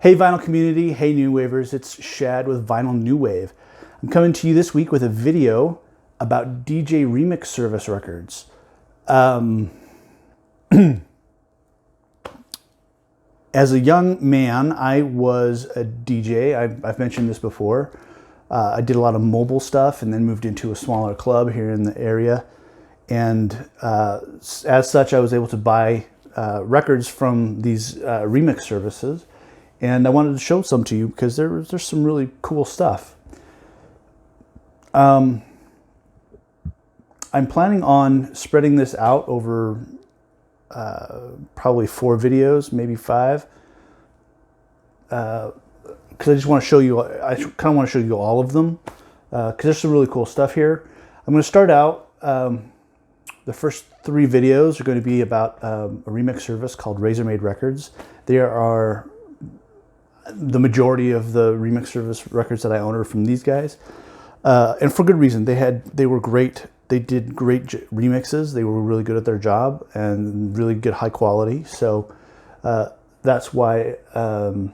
Hey Vinyl community, hey New Wavers, it's Shad with Vinyl New Wave. I'm coming to you this week with a video about DJ Remix Service records. As a young man, I was a DJ. I've mentioned this before. I did a lot of mobile stuff and then moved into a smaller club here in the area. And as such, I was able to buy records from these remix services. And I wanted to show some to you because there's some really cool stuff. I'm planning on spreading this out over probably 4 videos, maybe 5. Because I just want to show you, I kind of want to show you all of them. Because there's some really cool stuff here. I'm going to start out, the first 3 videos are going to be about a remix service called Razormaid Records. There are the majority of the remix service records that I own are from these guys, and for good reason. They were great. They did great remixes. They were really good at their job and really good high quality. So that's why. And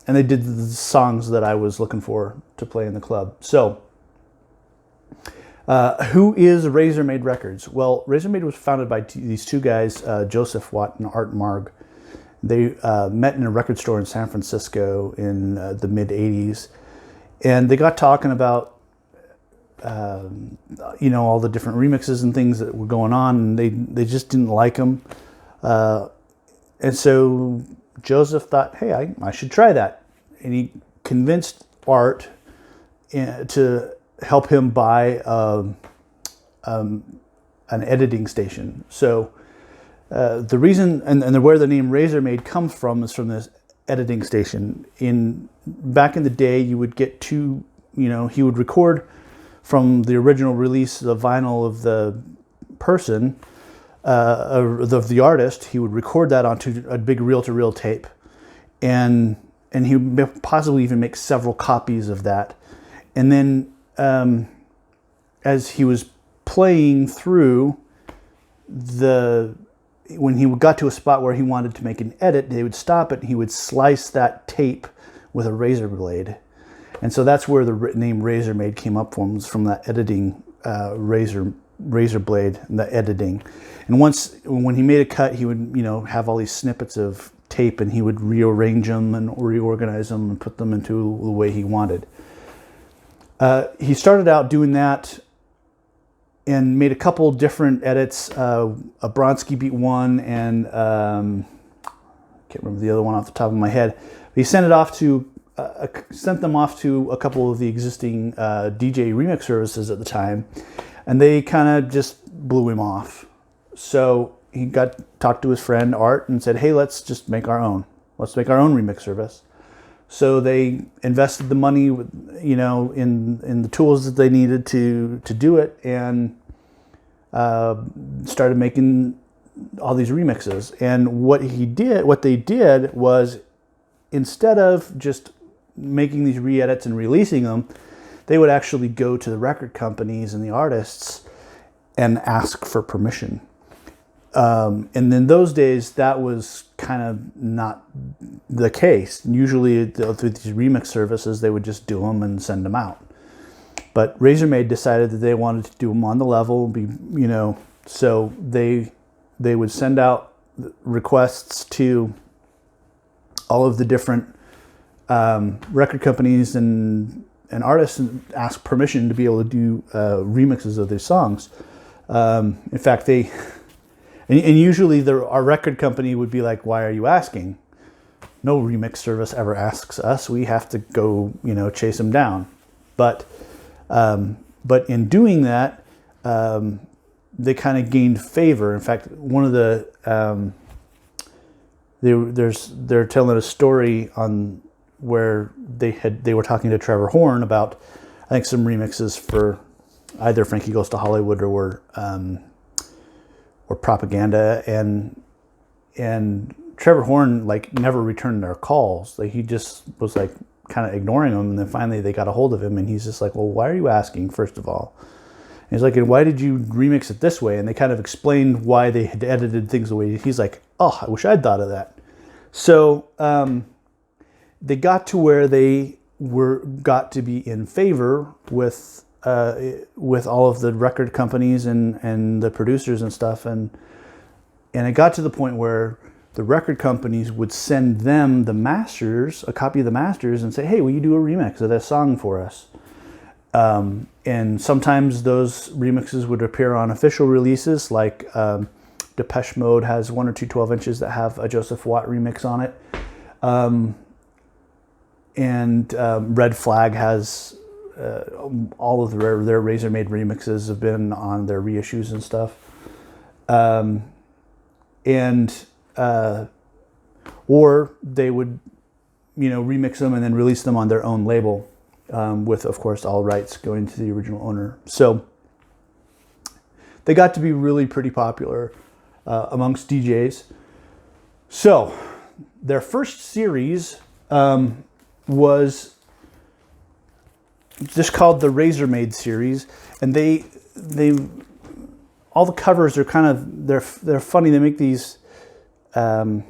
they did the songs that I was looking for to play in the club. So who is Razormaid Records? Well, Razormaid was founded by these 2 guys, Joseph Watt and Art Marg. They met in a record store in San Francisco in the mid-'80s, and they got talking about, all the different remixes and things that were going on, and they just didn't like them. And so Joseph thought, hey, I should try that. And he convinced Art to help him buy an editing station. So the reason and where the name Razormaid comes from is from this editing station. Back in the day, you would get he would record from the original release, the vinyl of the person, of the artist. He would record that onto a big reel-to-reel tape, and he would possibly even make several copies of that. And then as he was playing through when he got to a spot where he wanted to make an edit, they would stop it and he would slice that tape with a razor blade. And so that's where the name Razormaid came up from, was from that editing razor blade and the editing. And when he made a cut, he would have all these snippets of tape, and he would rearrange them and reorganize them and put them into the way he wanted. He started out doing that and made a couple different edits, a Bronski Beat 1 and can't remember the other one off the top of my head. But he sent them off to a couple of the existing DJ remix services at the time, and they kind of just blew him off. So he talked to his friend Art and said, hey, let's just make our own. Let's make our own remix service. So they invested the money, in the tools that they needed to do it, and started making all these remixes. And what they did was, instead of just making these re-edits and releasing them, they would actually go to the record companies and the artists and ask for permission. And in those days, that was kind of not the case. Usually through these remix services, they would just do them and send them out. But Razormaid decided that they wanted to do them on the level, so they would send out requests to all of the different record companies and artists and ask permission to be able to do remixes of their songs. In fact, and usually our record company would be like, why are you asking? No remix service ever asks us. We have to go, chase them down. But in doing that, they kind of gained favor. In fact, one of the they're telling a story on where they were talking to Trevor Horn about, I think, some remixes for either Frankie Goes to Hollywood or Propaganda, and Trevor Horn never returned their calls. He just was kind of ignoring them, and then finally they got a hold of him, and he's just like, well, why are you asking, first of all? And he's like, and why did you remix it this way? And they kind of explained why they had edited things the way. He's like, oh, I wish I'd thought of that. So they got to where they got to be in favor with all of the record companies and the producers and stuff, and it got to the point where the record companies would send them the masters, a copy of the masters, and say, hey, will you do a remix of this song for us? And sometimes those remixes would appear on official releases, like Depeche Mode has 1 or 2 12-inches that have a Joseph Watt remix on it. And Red Flag has all of their Razormaid remixes have been on their reissues and stuff. Or they would, remix them and then release them on their own label, with, of course, all rights going to the original owner. So they got to be really pretty popular amongst DJs. So their first series was just called the Razormaid series, and they all the covers are kind of they're funny. They make these. They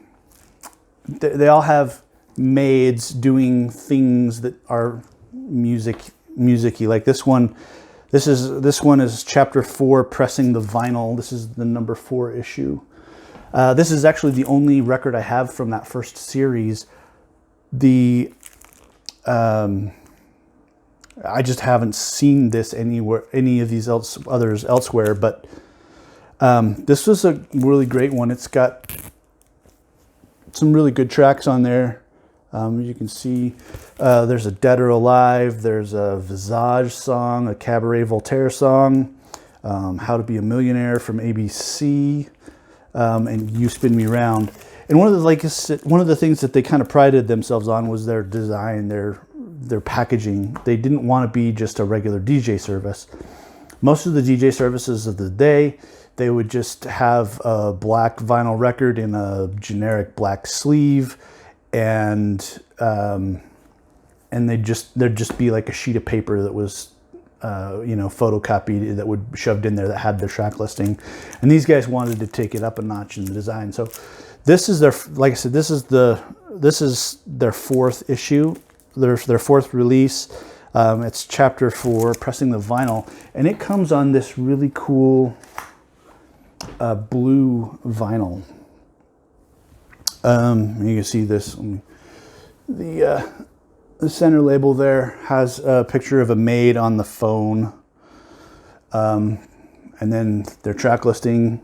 all have maids doing things that are musicy. Like this one. This one is chapter 4, pressing the vinyl. This is the number 4 issue. This is actually the only record I have from that first series. I just haven't seen this anywhere, any of these others elsewhere. But this was a really great one. It's got some really good tracks on there. You can see there's a Dead or Alive, there's a Visage song, a Cabaret Voltaire song, How to Be a Millionaire from ABC, and You Spin Me Round. And one of the things that they kind of prided themselves on was their design, their packaging. They didn't want to be just a regular DJ service. Most of the DJ services of the day, they would just have a black vinyl record in a generic black sleeve, and there'd just be like a sheet of paper that was photocopied, that would shoved in there, that had their track listing. And these guys wanted to take it up a notch in the design. So this is their, like I said, this is their 4th issue, their 4th release. It's chapter 4, pressing the vinyl, and it comes on this really cool blue vinyl. You can see this. The center label there has a picture of a maid on the phone, and then their track listing.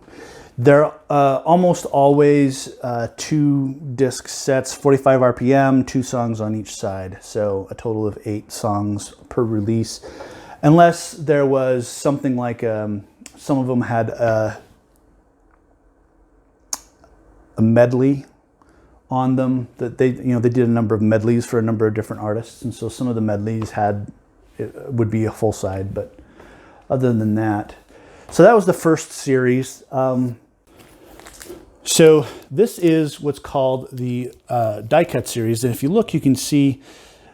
They're almost always 2 disc sets, 45 RPM, 2 songs on each side. So a total of 8 songs per release, unless there was something like some of them had a medley on them, that they did a number of medleys for a number of different artists, and so some of the medleys would be a full side. But other than that, so that was the first series. So this is what's called the die cut series, and if you look, you can see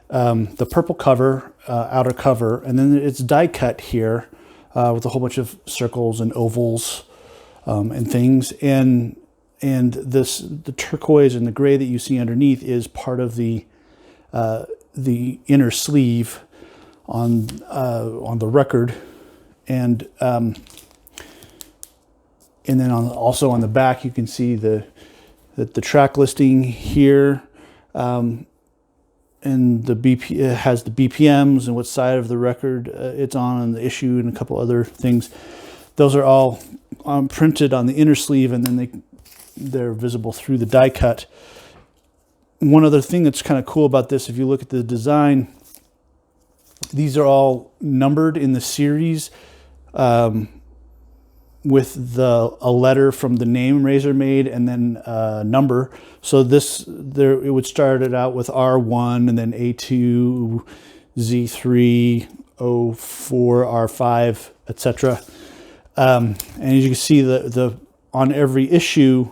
the purple cover, outer cover, and then it's die cut here with a whole bunch of circles and ovals and things, and the turquoise and the gray that you see underneath is part of the inner sleeve on the record, and then also on the back you can see the track listing here, and it has the BPMs and what side of the record it's on, and the issue, and a couple other things. Those are all printed on the inner sleeve, and then they're visible through the die cut. One other thing that's kind of cool about this, if you look at the design, these are all numbered in the series with a letter from the name Razormaid and then a number. So it would start it out with R1 and then A2, Z3, O4, R5, etc. And as you can see, the on every issue,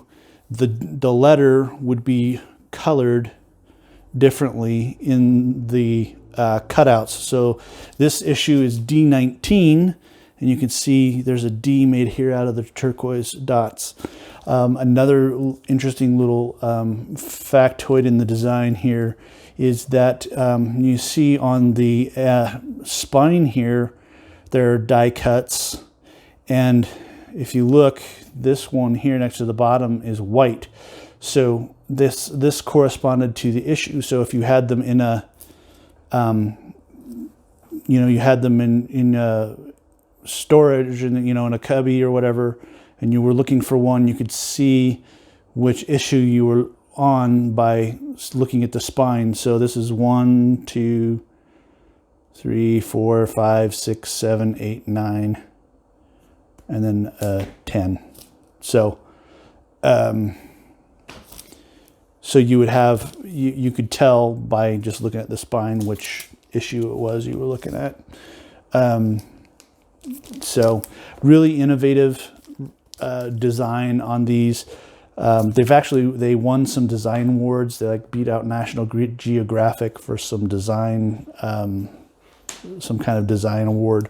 the letter would be colored differently in the cutouts. So this issue is D19, and you can see there's a D made here out of the turquoise dots. Another interesting little factoid in the design here is that you see on the spine here, there are die cuts. And if you look, this one here next to the bottom is white. So this corresponded to the issue. So if you had them in a, you had them in storage and, in a cubby or whatever, and you were looking for one, you could see which issue you were on by looking at the spine. So this is 1, 2, 3, 4, 5, 6, 7, 8, 9, and then 10. So, so you would have, you could tell by just looking at the spine which issue it was you were looking at. So really innovative design on these. They won some design awards. They beat out National Geographic for some design, some kind of design award.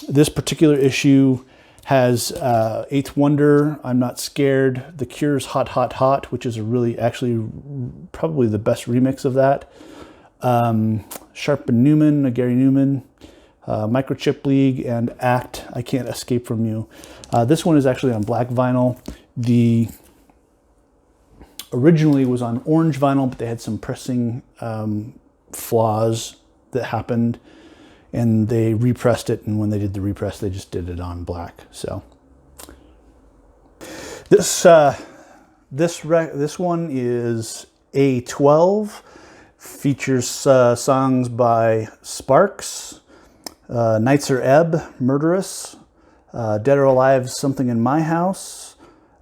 This particular issue has Eighth Wonder, I'm Not Scared, The Cure's Hot Hot Hot, which is actually probably the best remix of that. Sharp and Newman, Gary Newman, Microchip League, and Act, I Can't Escape From You. This one is actually on black vinyl. The originally was on orange vinyl, but they had some pressing flaws that happened, and they repressed it. And when they did the repress, they just did it on black. So this one is A12. Features songs by Sparks, Nights Are Ebb, Murderous, Dead or Alive, Something in My House,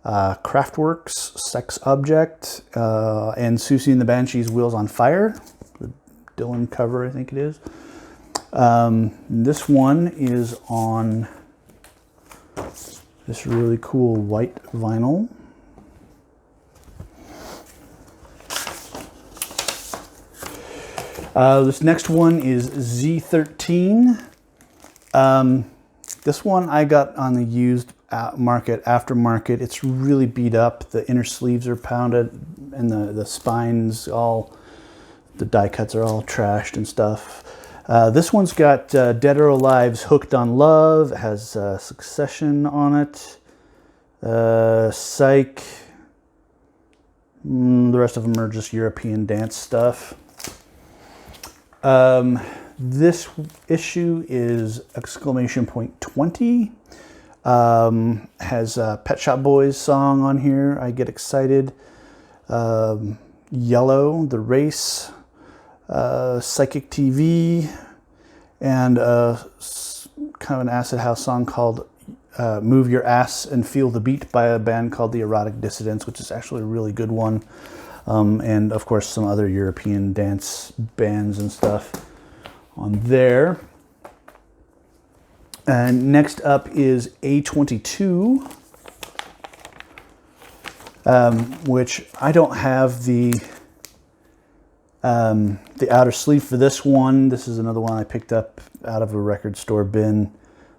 Kraftwerk's Sex Object, and Susie and the Banshees' Wheels on Fire, the Dylan cover, I think it is. This one is on this really cool white vinyl. This next one is Z13. This one I got on the used market, aftermarket. It's really beat up. The inner sleeves are pounded, and the spines the die cuts are all trashed and stuff. This one's got Dead or Alive's Hooked on Love. It has Succession on it. Psych. The rest of them are just European dance stuff. This issue is !20. Has a Pet Shop Boys song on here. I Get Excited. Yellow, The Race. Psychic TV. And kind of an acid house song called Move Your Ass and Feel the Beat by a band called The Erotic Dissidents, which is actually a really good one. And of course some other European dance bands and stuff on there. And next up is A22, which I don't have the outer sleeve for this one. This is another one I picked up out of a record store bin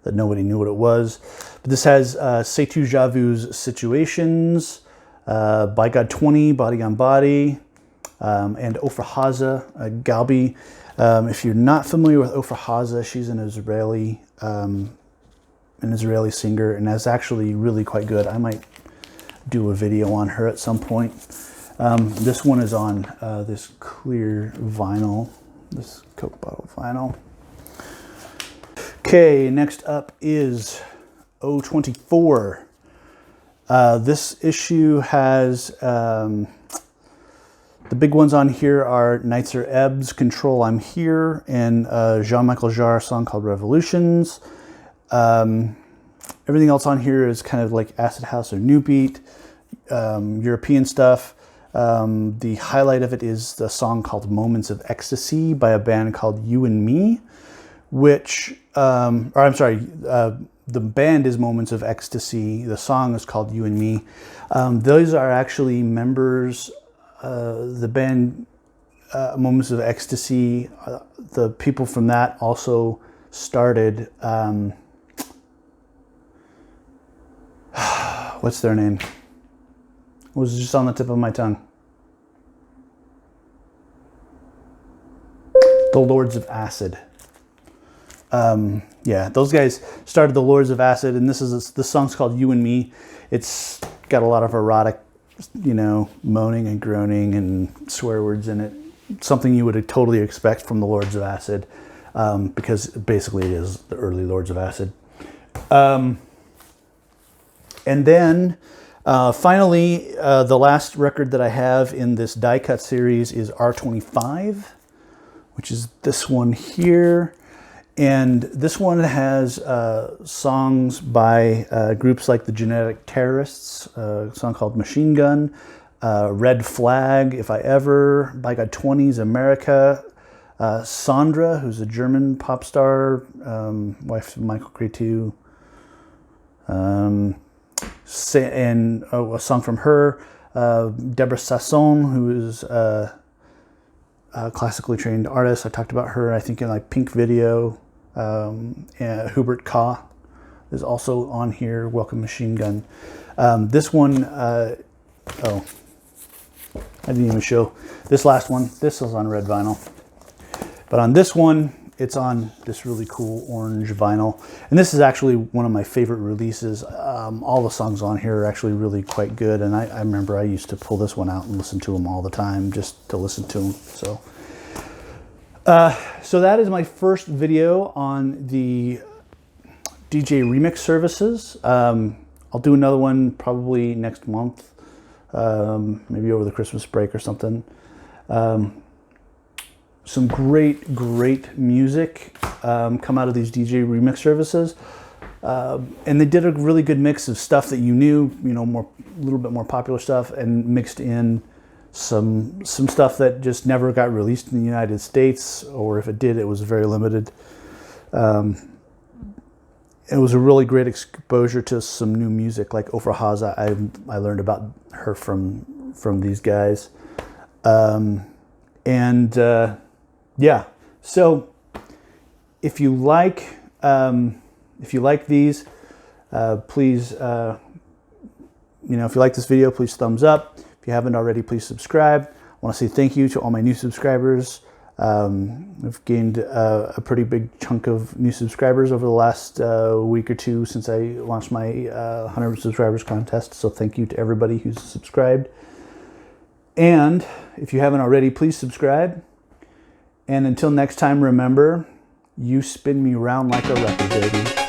that nobody knew what it was. But this has Setu Javu's Situations, By God 20, Body on Body, and Ofra Haza, Galbi. If you're not familiar with Ofra Haza, she's an Israeli singer, and is actually really quite good. I might do a video on her at some point. This one is on this clear vinyl, this Coke bottle vinyl. Okay, next up is O24. This issue has, the big ones on here are Nights Are Ebb's Control I'm Here, and Jean-Michel Jarre song called Revolutions. Everything else on here is kind of like acid house or new beat, European stuff. The highlight of it is the song called Moments of Ecstasy by a band called You and Me, which, the band is Moments of Ecstasy. The song is called You and Me. Those are actually members, the band Moments of Ecstasy. The people from that also started, what's their name? It was just on the tip of my tongue. the Lords of Acid. Yeah, those guys started the Lords of Acid, and this song's called You and Me. It's got a lot of erotic, you know, moaning and groaning and swear words in it. Something you would totally expect from the Lords of Acid, because basically it is the early Lords of Acid. And then finally, the last record that I have in this die cut series is R25, which is this one here. And this one has songs by groups like the Genetic Terrorists, a song called Machine Gun, Red Flag, If I Ever, By God 20's America, Sandra, who's a German pop star, wife of Michael Cretu, and a song from her, Deborah Sasson, who is a classically trained artist. I talked about her, I think, in like Pink Video. And Hubert Ka is also on here, Welcome Machine Gun. This one, oh, I didn't even show this last one. This is on red vinyl. But on this one, it's on this really cool orange vinyl. And this is actually one of my favorite releases. All the songs on here are actually really quite good. And I remember I used to pull this one out and listen to them all the time just to listen to them. So that is my first video on the DJ remix services. I'll do another one probably next month, maybe over the Christmas break or something. Some great music come out of these DJ remix services. And they did a really good mix of stuff that you knew, you know, a little bit more popular stuff, and mixed in some stuff that just never got released in the United States, or if it did, it was very limited. It was a really great exposure to some new music, like Ofra Haza. I learned about her from these guys. Yeah, so if you like these, please, you know, if you like this video, please thumbs up. If you haven't already, please subscribe. I want to say thank you to all my new subscribers. I've gained a pretty big chunk of new subscribers over the last week or two since I launched my 100 subscribers contest. So thank you to everybody who's subscribed. And if you haven't already, please subscribe. And until next time, remember, you spin me around like a record, baby.